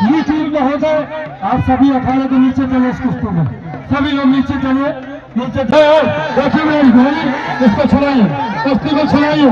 ये चीज में हो जाए, आप सभी अखाड़े के नीचे चले इस कुश्ती में, सभी लोग नीचे चलिए, नीचे देखिए मेरी घोड़ी, इसको छुड़ाइए, कुश्ती को छुड़ाइए।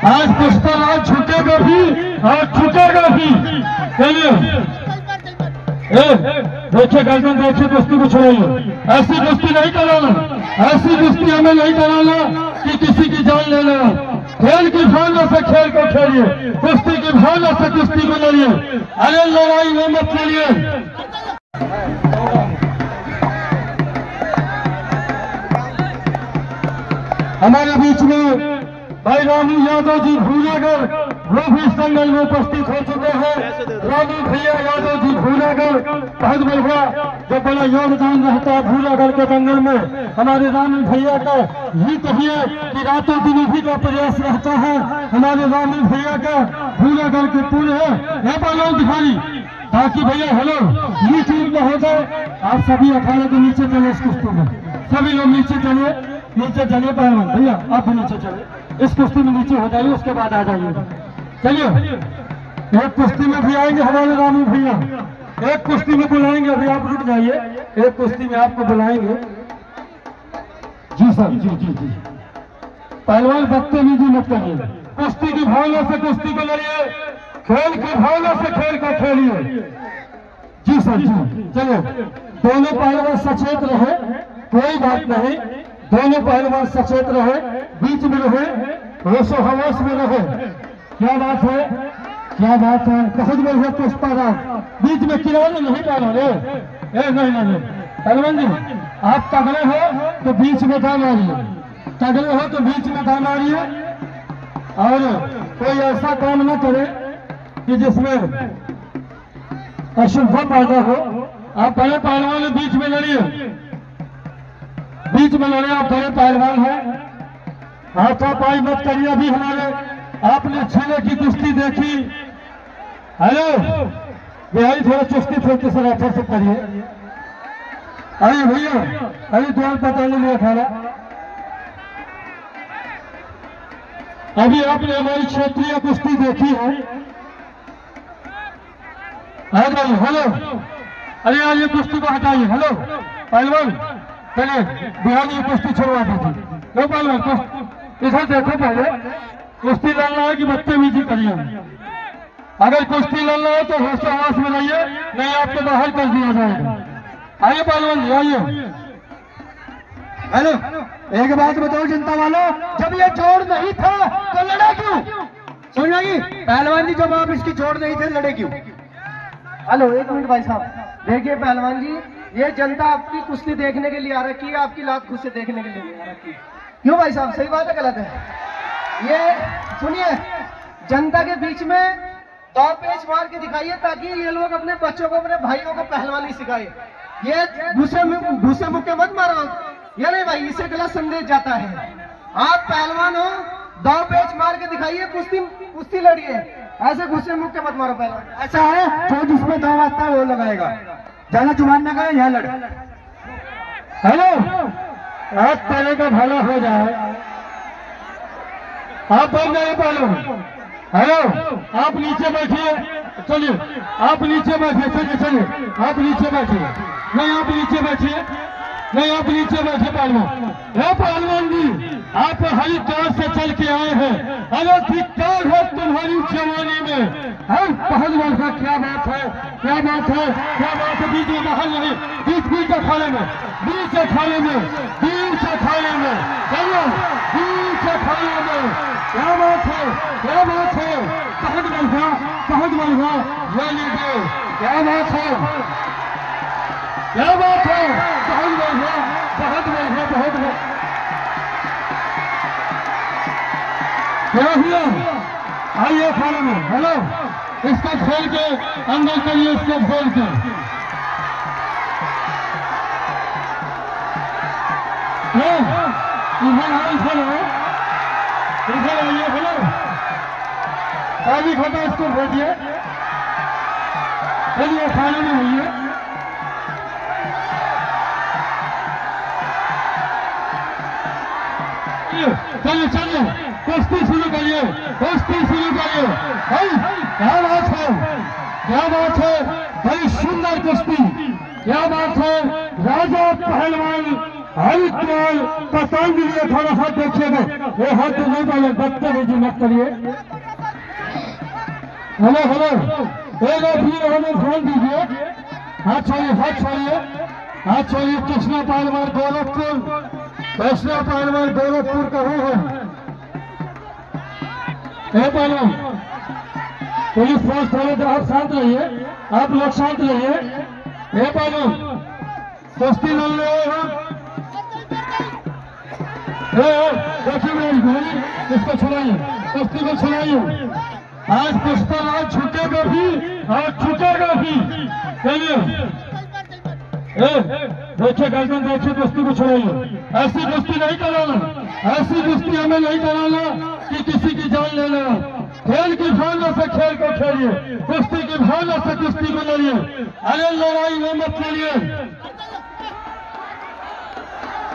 आज पुष्पा राज छूटेगा भी और छूटेगा भी। चलिए देखिए गर्दन, देखिए कुश्ती को छुड़ाइए। ऐसी कुश्ती नहीं कराना, ऐसी कुश्ती हमें नहीं कराना कि किसी की जान ले लेना। खेल की भावना से खेल को खेलिए, कुश्ती की भावना से कुश्ती को लड़िए। अरे लड़ाई में मत चलिए। हमारे बीच में भाई रानू यादव जी भूलागढ़, वो भी इस दंगल में उपस्थित हो चुके हैं। रानू भैया यादव जी भूलागढ़, बहुत बढ़िया, जो बड़ा योगदान रहता है भूलागढ़ के दंगल में। हमारे रानू भैया का ये कहिए कि रातों दिन भी का प्रयास रहता है हमारे रानू भैया का भूलागढ़ के पूरे है बालों दिखाई। बाकी भैया हेलो, ये चीज में हो जाए, आप सभी अखाड़े के नीचे चले इस कुश्ती में, सभी लोग नीचे चलिए, नीचे चलिए। पहलवान भैया आप भी नीचे चले, इस कुश्ती में नीचे हो जाइए, उसके बाद आ जाइएगा। चलिए एक कुश्ती में भी आएंगे हमारे रानू भैया, एक कुश्ती में बुलाएंगे, अभी आप रुक जाइए, एक कुश्ती में आपको बुलाएंगे। जी सर, जी जी जी। पहलवान बदतमीजी मत करिए, कुश्ती की भावना से कुश्ती को लड़िए, खेल की भावना से खेल को खेलिए। जी सर जी। चलो दोनों पहलवान सचेत रहे, कोई बात नहीं, दोनों पहलवान सचेत रहे, बीच में रहे, होशो हवास में रहे। क्या बात है, क्या बात है, बहुत बढ़िया पुष्पा राज, बीच में किनारे नहीं डालो रे, नहीं नहीं पहलवान जी, आप तगड़े हो तो बीच में दाम मारिए, तगड़े हो तो बीच में दाम मारिए, और कोई ऐसा काम न करे कि जिसमें अशुभ पैदा हो। आप बड़े पहलवान बीच में लड़िए, बीच में लड़े, आप बड़े पहलवान हैं, हाथापाई मत करिए। अभी हमारे आपने छीले की कुश्ती देखी, हेलो बिहारी थोड़ा चुस्ती फिरती से अच्छा से करिए। अरे भैया अरे द्वार पता नहीं लिया खाना। अभी आपने हमारी क्षेत्रीय कुश्ती देखी है, हेलो, अरे यार ये कुश्ती को हटाइए। हेलो पहलवान, चलिए बिहारी कुश्ती छुड़वा दीजिए। लो पहलवान इधर देखो, पहले कुश्ती लड़ना है कि बदतमीजी करिए। अगर कुश्ती लड़ना है तो होश हवास में रहिए, नहीं आपको बाहर कर दिया जाएगा। आइए पहलवान जी आइए। हेलो एक बात बताओ जनता वालों, जब ये जोड़ नहीं था तो लड़ा क्यों? सुन रही पहलवान जी, जब आप इसकी जोड़ नहीं थे लड़े क्यों? हेलो एक मिनट भाई साहब, देखिए पहलवान जी, ये जनता आपकी कुश्ती देखने के लिए आ रखी है, आपकी लात खुद से देखने के लिए आ रखी है। क्यों भाई साहब, सही बात है गलत है? ये सुनिए, जनता के बीच में दो पेच मार के दिखाइए ताकि ये लोग अपने बच्चों को, अपने भाइयों को पहलवानी सिखाए। ये घुसे मुक्के मत मारो, ये नहीं भाई, इससे गलत संदेश जाता है। आप पहलवान हो, दो पेच मार के दिखाइए, कुश्ती लड़िए, ऐसे घुसे मुक्के मत मारो। पहलवान ऐसा है जो जिसमें दम आता है वो लगाएगा, ज्यादा जुबान न करे, यहाँ लड़े। हेलो आज पहले का भला हो जाए, आप बन गए पहलवान। हेलो आप नीचे बैठिए, चलिए आप नीचे बैठिए, चलिए आप नीचे बैठिए, नहीं आप नीचे बैठिए, नहीं आप नीचे बैठे पहलवान। हे पहलवान जी, आप हरिद्वार से चल के आए हैं, अगर धिक्कार है तुम्हारी जवानी में। पहलवान का क्या बात है, क्या बात है, क्या बात है, बीच में बाहर नहीं, बीच अखाड़े में, बीच अखाड़े में, बीच अखाड़े में, चलो बीच अखाड़े में, क्या बात है, क्या बात है, बहुत बढ़िया, बहुत बढ़िया, ये लीजिए, क्या बात है, क्या बात है, बहुत बढ़िया, बहुत बढ़िया, बहुत बढ़िया। क्या हुआ, आइए खाने में। हेलो इसको खोल के अंदर करिए, इसको खोल के, इधर आइए, इधर आइए। हेलो काली खाता इसको भेजिए, चलिए खाने में आइए। चलिए कुश्ती शुरू करिए, कुश्ती शुरू करिए। क्या बात है, क्या बात है, बड़ी सुंदर कुश्ती, क्या बात है। राजा पहलवान हरिद्वार पतंजलि, थोड़ा हाथ देखिएगा, ये हाथ तो नहीं डाले, बदतमीजी मत करिए। हेलो हेलो, एक भी हमें ध्यान दीजिए, हाथ छोड़िए, हाथ छोड़िए, हाथ छोड़िए। कृष्णा पहलवान गोरखपुर, कृष्णा पहलवान गोरखपुर कहाँ है? पहलवान पुलिस फोर्स थोड़े आप शांत रहिए, आप लोग शांत रहिए। पहलवान कुश्ती लड़ रहे हैं, देखिए मेरी गोली, इसको छुड़ाइए, कुश्ती को छुड़ाइए। आज पुष्पराज छूटेगा भी और छूटेगा भी। चलिए देखिए गर्दन, देखिए कुश्ती को छुड़ाइए। ऐसी कुश्ती नहीं कराना, ऐसी कुश्ती हमें नहीं कराना कि किसी की जान लेना। खेल की भावना से खेल को खेलिए, कुश्ती की भावना से कुश्ती को लड़िए। अरे लड़ाई में मत लड़िए।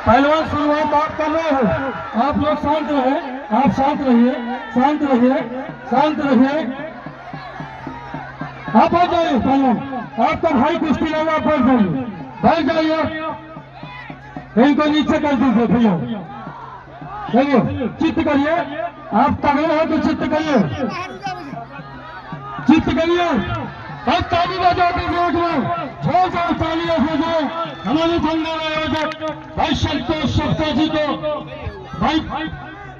पहलवान शुरुआत आप कर रहे हो, आप लोग शांत रहे, आप शांत रहिए, शांत रहिए, शांत रहिए। आप बैठ जाइए पहलवान, आपका भाई कुश्ती लगा, आप बैठ जाइए, बैठ जाइए। इनको नीचे कर दीजिए भैया, चलिए चित्त करिए। आप तगड़े हो तो चित्त करिए, चित्त करिए। बस ताली बजा दीजिए, छोड़ जाओ तालियों से जो हमारे धंधे आयोजक भाई संतोष सप्ता जी को। भाई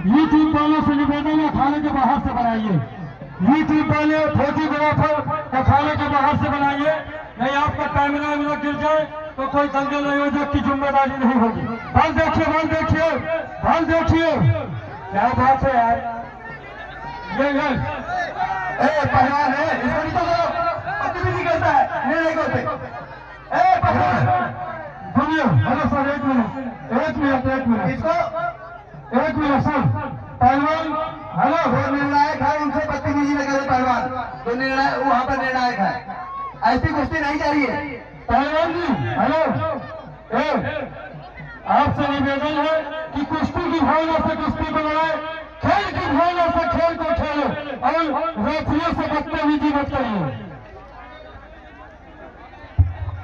यूट्यूब वालों से निवेदन है, खाने के बाहर से बनाइए। यूट्यूब वाले फोटोग्राफर खाने के बाहर से बनाइए, नहीं आपका कैमरा में गिर जाए तो कोई दंगल आयोजक की जिम्मेदारी नहीं होगी। बल देखिए, बल देखिए, बल देखिए, क्या बात है यार। ये पहलवान है, इसको नहीं तो बदतमीजी करता है, नहीं करते। सुनिए, हेलो सर, एक मिनट, एक मिनट, एक मिनट, इसको एक मिनट सर। पहलवान हेलो, जो निर्णायक है उनसे बदतमीजी न करे। पहलवान जो निर्णायक, वहाँ पर निर्णायक है, ऐसी कुश्ती नहीं जा रही है। पहलवान जी हेलो, आपसे निवेदन है कि कुश्ती की भावना से कुश्ती को लड़ाए, खेल की भावना से खेल को खेलो और रेफरियों से बदतमीजी मत करिए।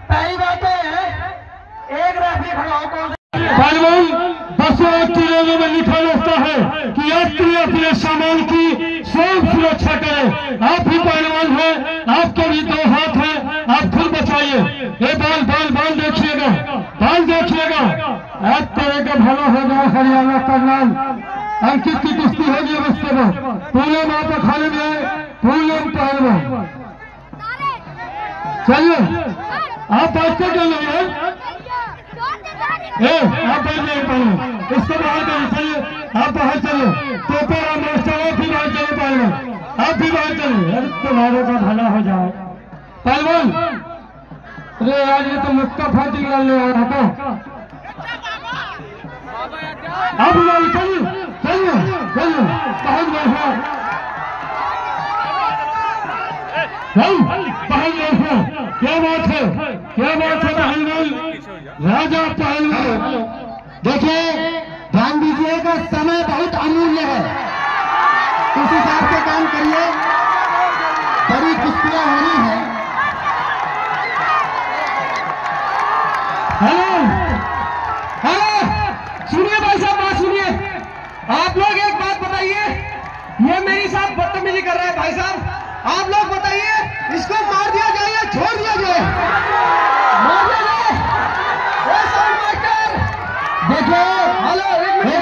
पहली बात है, एक रेफरी खड़ा हो। पहलवान बसों और ट्रेनों में लिखा रहता है कि यात्री अपने सामान की स्वयं सुरक्षा करें। आप भी पहलवान हैं, आपके भी दो हाथ हैं, आप खुद बचाइए। ये बाल बाल बाल देखिएगा, बाल देखिएगा। आप तरह का भला हो जाए। हरियाणा करनाल अंकित की कुश्ती होगी अब इसके बाद। पूरे माता खाने में पूरे पहलवान, चलिए आप बैठते क्यों नहीं है? आप बैठ जाइए पहले, इसको बाहर करिए, चलिए आप बाहर चलिए। टोपर और मास्टर आप भी बाहर चलिए, पहलवान आप भी बाहर चलिए। अरे तुम्हारे का भला हो जाए पहलवान। अरे यार ये तो मुक्का फाटी लड़ने वाला था। आप चलिए चलिए चलिए, पहल बैठा पहल बैठा। क्या बात है, क्या बात है पहलवान, राजा पहलवान। देखिए ध्यान दीजिएगा, समय बहुत अमूल्य है, उस हिसाब से काम करिए। बड़ी कुश्तियां होनी है। हेलो हेलो, सुनिए भाई साहब, बात सुनिए। आप लोग एक बात बताइए, ये मेरे साथ बदतमीजी कर रहे हैं भाई साहब। आप लोग बताइए, इसको मार दिया जाए या छोड़ दिया जाए? मार दिया जाए। देखो हेलो, एक मिनट,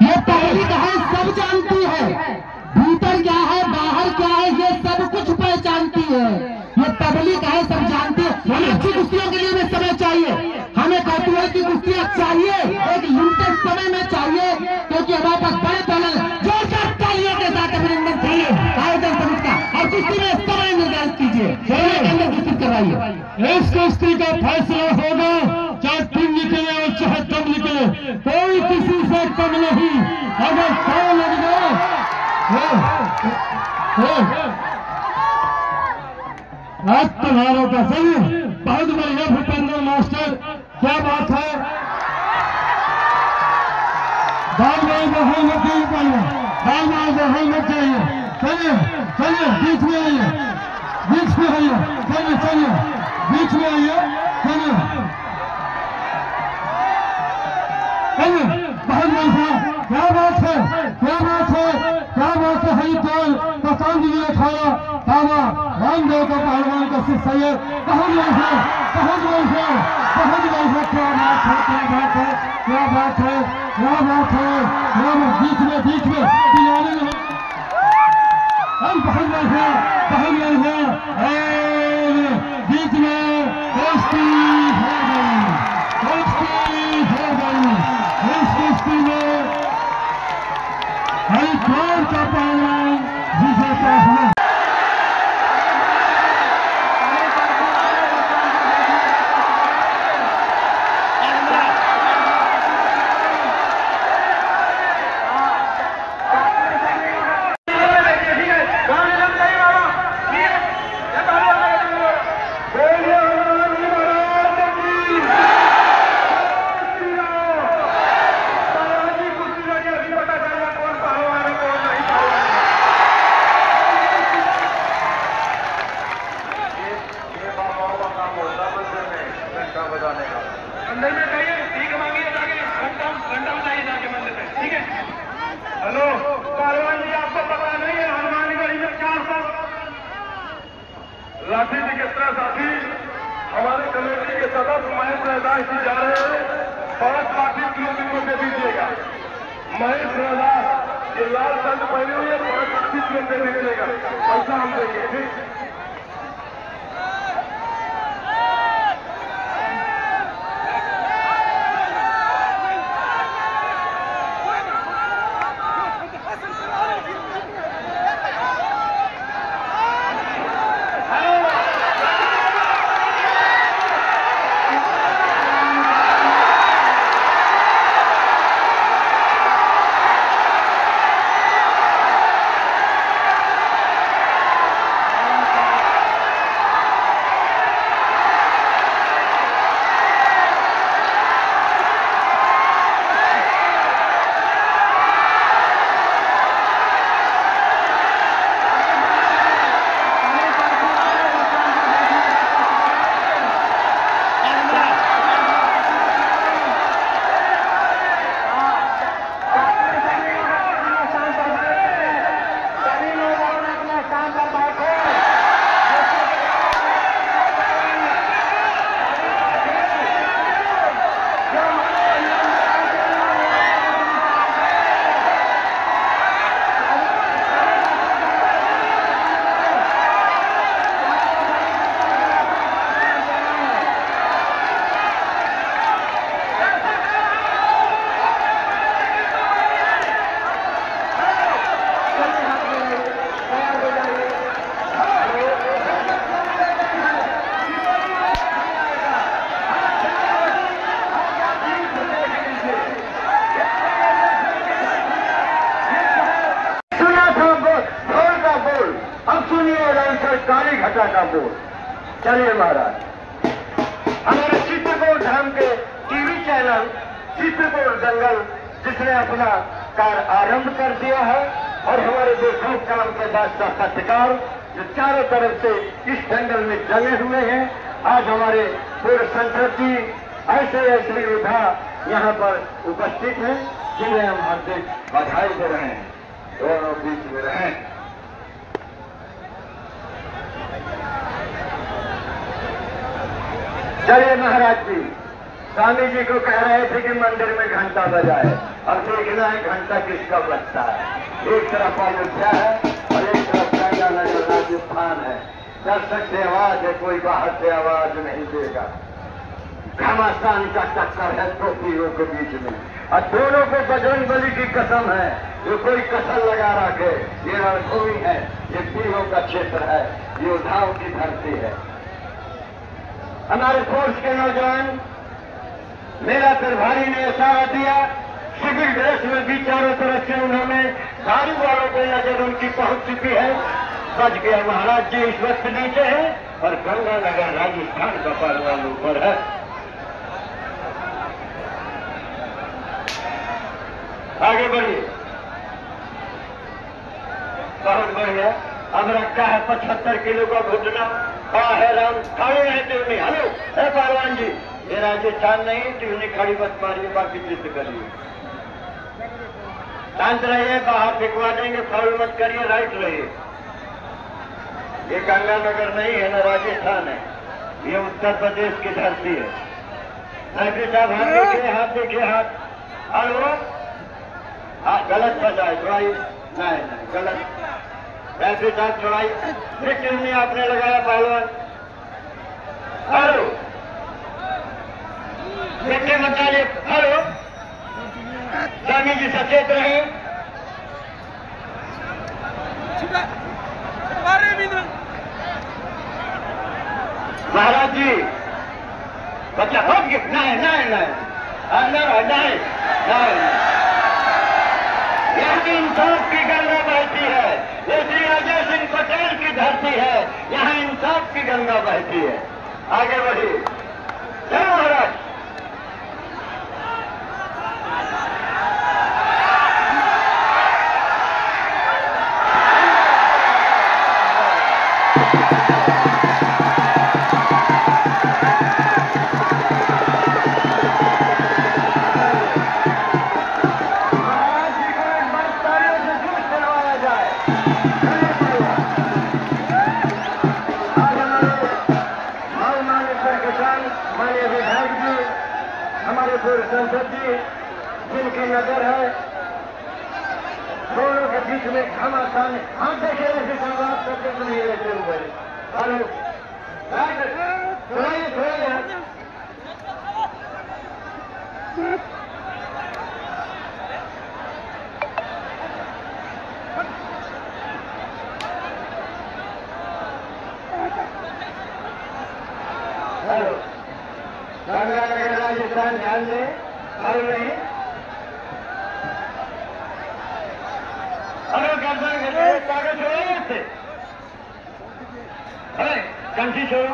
ये पब्लिक है, सब जानती है भीतर क्या है बाहर क्या है, ये सब कुछ पहचानती है। ये पब्लिक है, सब जानती है। हमें अच्छी कुश्तियों के लिए भी समय चाहिए, हमें कौतूहल की कुश्तियां चाहिए, एक लिमिटेड समय में चाहिए, क्योंकि हमारे पास बड़े पैनल। जोरदार तालियों के साथ अभिनंदन चाहिए आयोजन समिति का, और कुश्ती में समय निर्धारित कीजिए, के अंदर कुश्ती करवाइए। इस कुश्ती का फैसला होगा, चाहे तुम निकले और चाहे तुम निकले, कोई किसी से कम नहीं। अगर कौ लग जाए आज तुम्हारों का सही। बहुत बढ़िया भूपेंद्र मास्टर, क्या बात है। बाल बाल बहाई मत जाइए, बाल बाल बहाई मत जाइए। चलिए चलिए बीच में आइए, बीच में आइए, चलिए चलिए बीच में आइए, चलिए चलिए। बहुत बढ़िया, क्या बात है, क्या बात है, क्या बात है। हरिद्वार पतंजलि अखाड़ा बाबा रामदेव का पहलवान का शिष्य सैयद, बहुत बढ़िया, बहुत बढ़िया, बहुत बढ़िया। क्या बात है, क्या बात है, क्या बात है, क्या बात है। बीच में बीच में पिलाने हम बहुत बढ़िया, बहुत बढ़िया। बीच में कुश्ती हो गई, कुश्ती हो गई। इस कुश्ती में हरिद्वार का पहलवान विजेता हुआ। मंदिर में जाइए, ठीक मांगिए जाके, घंटा बताइए जाके मंदिर में, ठीक है। हेलो पहलवान जी, आपको पता नहीं है हनुमानगढ़ी में 400 लाठी जी के तरह साथी हमारे कमेटी के सदस्य महेश रैदास जी जा रहे हैं। 5 लाठी किलोमीटर दे दीजिएगा। महेश रैदास ये लाल शर्ट पहने हुए 5 लाठी किलोमीटर दे दीजिएगा, पैसा हम देंगे, ठीक। सरकारी घटा का बोल। चलिए महाराज, हमारे चित्रकूट धाम के टीवी चैनल चित्रकूट दंगल जिसने अपना कार्य आरंभ कर दिया है, और हमारे देशों काम के बादशाह पत्रकार जो चारों तरफ से इस दंगल में जमे हुए हैं। आज हमारे पूर्व सांसद जी ऐसे ऐसे योद्धा यहाँ पर उपस्थित हैं जिन्हें हम हार्दिक बधाई दे रहे हैं। दोनों बीच में रहें। चलिए महाराज जी, स्वामी जी को कह रहे थे कि मंदिर में घंटा बजाए, अब देखना है घंटा किसका बजता है। एक तरफ अयोध्या है और एक तरफ गंगानगर राजस्थान है। दर्शक से आवाज है, कोई बाहर से आवाज नहीं देगा। घमासान का टक्कर है दो पीरों के बीच में, और दोनों को बजरंगबली की कसम है, जो कोई कसम लगा रखे। ये रणभूमि है, ये पीरों का क्षेत्र है, योद्धाओं की धरती है। हमारे फोर्स के नौजवान मेरा प्रभारी ने इशारा दिया, सिविल ड्रेस में भी चारों तरफ से उन्होंने गाड़ी वालों को नजर उनकी पहुंच चुकी है। बच गया महाराज जी इस वक्त नीचे है और गंगानगर राजस्थान का पहलवान ऊपर है। आगे बढ़िए। बहुत बढ़िया। अब रखा है 75 किलो का घुटना। कहा है राम खड़े हैं ट्यूनी। हेलो है पहलवान जी, ये राजस्थान नहीं, ट्यूनी खड़ी मत मारिए, बाकी चित्र करिए। शांत रहिए, बाहर फेंकवा देंगे, फाउल मत करिए, राइट रहिए। ये गंगानगर नहीं है ना, राजस्थान है, ये उत्तर प्रदेश की धरती है। साहब हाथ देखिए, हाथ देखिए, हाथ। हेलो हाँ, गलत बजाए थोड़ा, नहीं गलत। वैसे साहब चौड़ाई ट्यूनी आपने लगाया पहलवान। हेलो मिट्टी मत डालिए। हेलो स्वामी जी सचेत रहे। महाराज जी बच्चा हो गया। नहीं यहाँ इंसाफ की गंगा बहती है। ये श्री अजय सिंह पटेल की धरती है, यहाँ इंसाफ की गंगा बहती है। आगे बढ़िए। जय महाराज। संसद जी जिनकी नजर है, दोनों के बीच में घमासान हाथ देखे ऐसे संवाद करते तो नहीं रहते हुए। हेलो थोड़ा हेलो गंगानगर राजस्थान ध्यान दें। और नहीं अरे गर्दन कागज छोड़ो इससे। अरे कंठी छोड़ो।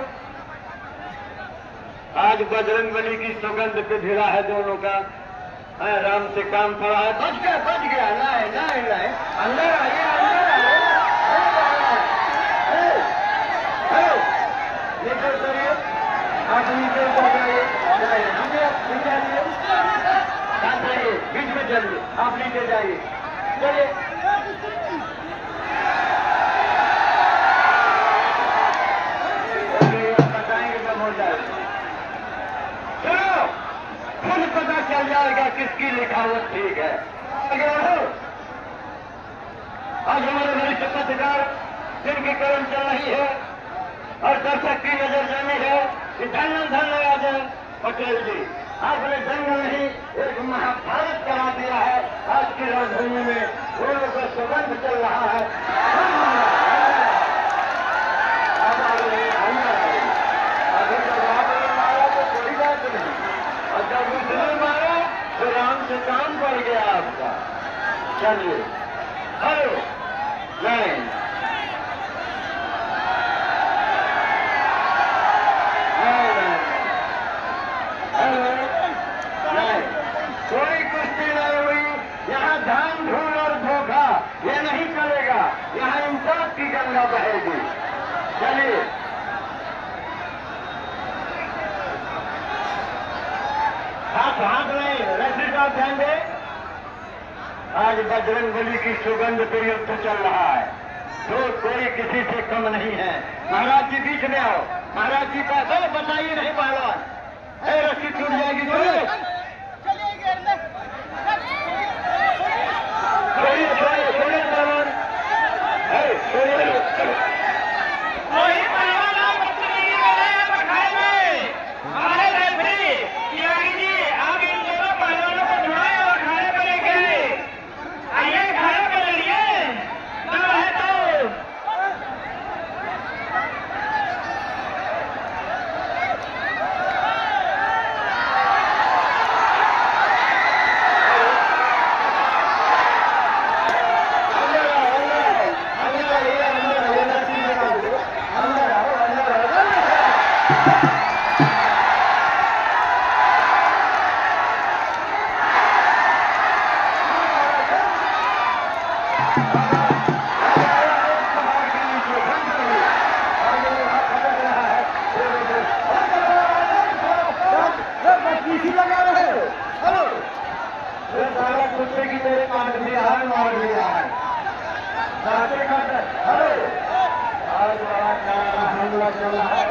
आज बजरंग बली की सौगंध पे भिड़ा है दोनों का। राम से काम पड़ा है। बच गया। नहीं अंदर आइए, नीचे उतरिए, आप नीचे उतर जाइए, बीच में चलिए, आप नीचे जाइए, चलिए। बताएंगे जब हो जाए। चलो खुद पता चल जाएगा किसकी लिखावट ठीक है। आगे बढ़ो। आज हमारे वरिष्ठ पत्रकार जिनकी कलम चल रही है और दर्शक की नजर जानी है, धन्यवाद पटेल जी, आपने जंग नहीं एक महाभारत करा दिया है। आज की राजधानी में दोनों का सुगंध चल रहा है। अभी जब आपने मारा तो कोई बात नहीं, और जब उसने मारा तो राम से काम पड़ गया आपका। चलिए हेलो नहीं कोई कुश्ती नहीं हुई यहाँ। धान धूल और धोखा ये नहीं चलेगा, यहाँ इंसाफ की गंगा बहेगी। चलिए हाथ नहीं, रस्सी का ध्यान दे। आज बजरंग बली की सुगंध पे युद्ध चल रहा है, तो कोई किसी से कम नहीं है। महाराज जी बीच में आओ। महाराज जी का बताइए नहीं पहलवान, रस्सी टूट जाएगी। छोड़िए पहलवान, मुकाबला चल रहा है।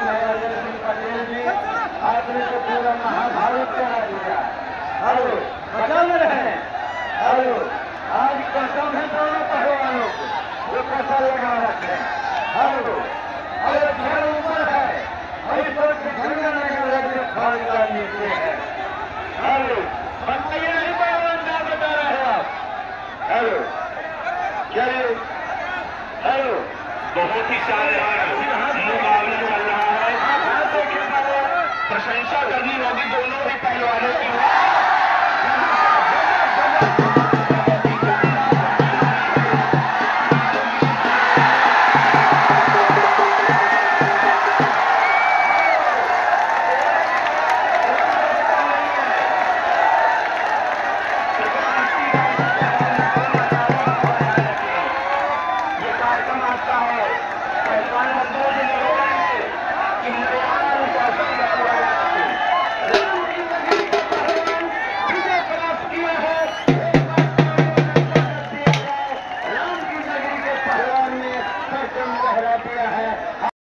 नरेंद्र सिंह पटेल जी, आपने तो पूरा महाभारत करा दिया। हेलो, बचल रहे। हेलो, आज कसम है दोनों पहलवानों को, वो कसम लगा रखे। हेलो, अरे घर ऊपर है, वही सोच के झंडा लगा रखे, खानदान नीचे है। हेलो, बताइए नहीं पहलवान क्या बता रहे हैं आप? हेलो, चलिए। हेलो, बहुत ही शानदार मुकाबला चल रहा है। प्रशंसा करनी होगी दोनों ही पहलवानों की।